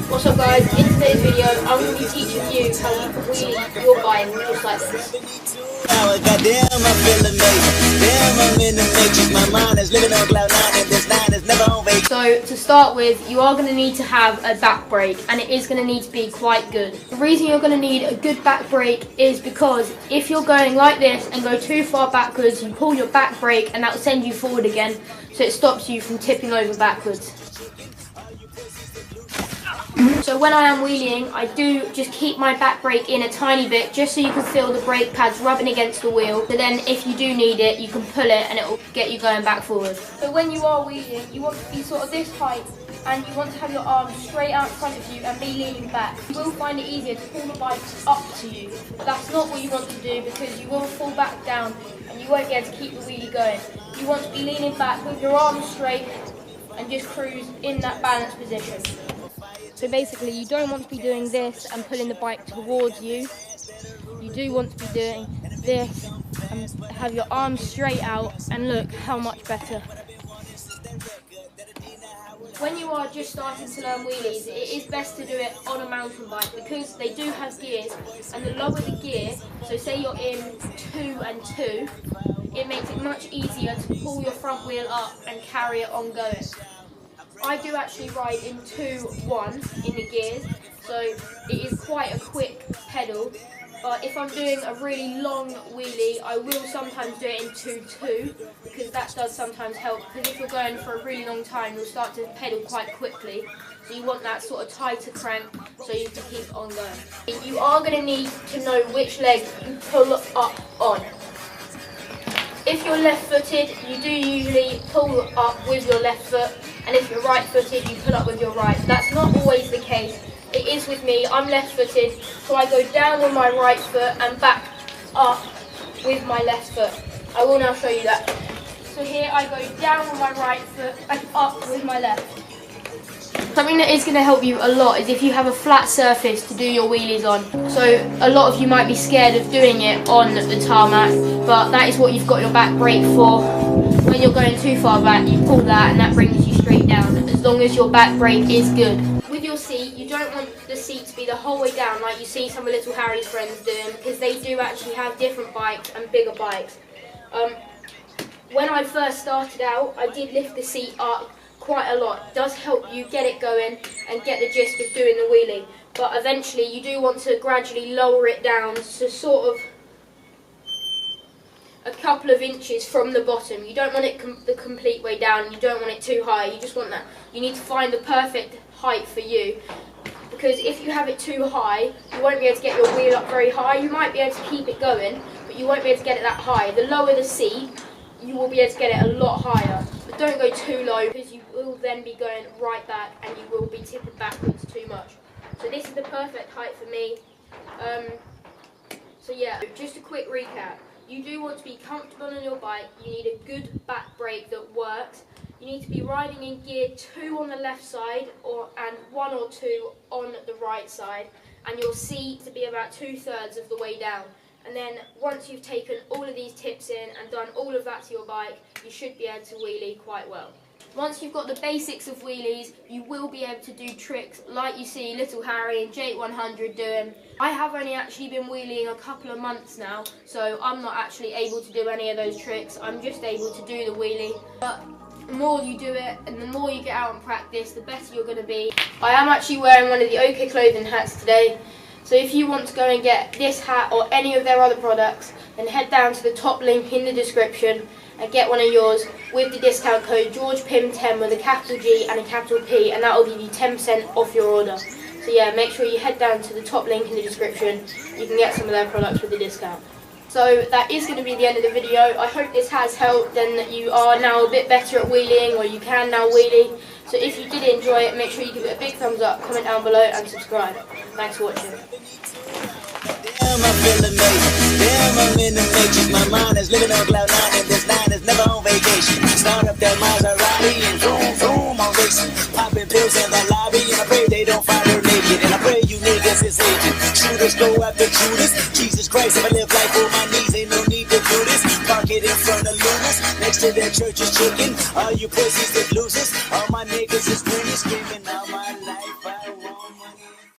What's up guys, in today's video I'm going to be teaching you how you can wheelie your bike just like this. Goddamn, I feel amazing. Damn, I'm in the matrix. My mind is living on cloud nine and this nine is never on vacation. So to start with, you are going to need to have a back brake, and it is going to need to be quite good. The reason you're going to need a good back brake is because if you're going like this and go too far backwards, you pull your back brake and that will send you forward again, so it stops you from tipping over backwards. So when I am wheeling, I do just keep my back brake in a tiny bit, just so you can feel the brake pads rubbing against the wheel. So then if you do need it, you can pull it and it will get you going back forward. So when you are wheeling, you want to be sort of this height, and you want to have your arms straight out in front of you and be leaning back. You will find it easier to pull the bike up to you, but that's not what you want to do, because you will fall back down and you won't be able to keep the wheelie going. You want to be leaning back with your arms straight and just cruise in that balanced position. So basically you don't want to be doing this and pulling the bike towards you. You do want to be doing this and have your arms straight out, and look how much better. When you are just starting to learn wheelies, it is best to do it on a mountain bike because they do have gears, and the lower the gear, so say you're in 2 and 2, it makes it much easier to pull your front wheel up and carry it on going. I do actually ride in 2-1 in the gears, so it is quite a quick pedal. But if I'm doing a really long wheelie, I will sometimes do it in 2-2, because that does sometimes help. Because if you're going for a really long time, you'll start to pedal quite quickly. So you want that sort of tighter crank so you can keep on going. You are going to need to know which leg you pull up on. If you're left-footed, you do usually pull up with your left foot, and if you're right-footed, you pull up with your right. That's not always the case. It is with me. I'm left-footed, so I go down with my right foot and back up with my left foot. I will now show you that. So here I go down with my right foot and up with my left. Something that is going to help you a lot is if you have a flat surface to do your wheelies on. So a lot of you might be scared of doing it on the tarmac, but that is what you've got your back brake for. When you're going too far back, you pull that and that brings you straight down, as long as your back brake is good. With your seat, you don't want the seat to be the whole way down like you see some of Little Harry's friends doing, because they do actually have different bikes and bigger bikes. When I first started out, I did lift the seat up quite a lot. It does help you get it going and get the gist of doing the wheelie, but eventually you do want to gradually lower it down to sort of a couple of inches from the bottom. You don't want it the complete way down, you don't want it too high, you just want that. You need to find the perfect height for you, because if you have it too high, you won't be able to get your wheel up very high. You might be able to keep it going, but you won't be able to get it that high. The lower the seat, you will be able to get it a lot higher, but don't go too low, because you will then be going right back and you will be tipping backwards too much. So this is the perfect height for me. So yeah, just a quick recap. You do want to be comfortable on your bike. You need a good back brake that works. You need to be riding in gear 2 on the left side and 1 or 2 on the right side, and your seat to be about 2/3 of the way down. And then once you've taken all of these tips in and done all of that to your bike, you should be able to wheelie quite well. Once you've got the basics of wheelies, you will be able to do tricks like you see Little Harry and Jake 100 doing. I have only actually been wheeling a couple of months now, so I'm not actually able to do any of those tricks. I'm just able to do the wheelie. But the more you do it and the more you get out and practice, the better you're going to be. I am actually wearing one of the OK Clothing hats today. So if you want to go and get this hat or any of their other products, then head down to the top link in the description and get one of yours with the discount code GeorgePim10 with a capital G and a capital P, and that will give you 10% off your order. So yeah, make sure you head down to the top link in the description. You can get some of their products with the discount. So that is going to be the end of the video. I hope this has helped and that you are now a bit better at wheeling, or you can now wheelie. So if you did enjoy it, make sure you give it a big thumbs up, comment down below and subscribe. Thanks for watching. Damn, I feel amazing. Damn, I'm in the matrix. My mind is living on cloud nine and this nine is never on vacation. Start up that Maserati and zoom, zoom, I'm racing. Popping pills in the lobby and I pray they don't find her naked. And I pray you niggas is agent. Shooters go after Judas. Jesus Christ, if I live life on my knees, ain't no need to do this. Park it in front of Lunas. Next to that church is chicken. All you pussies is losers. All my niggas is winning, screaming out my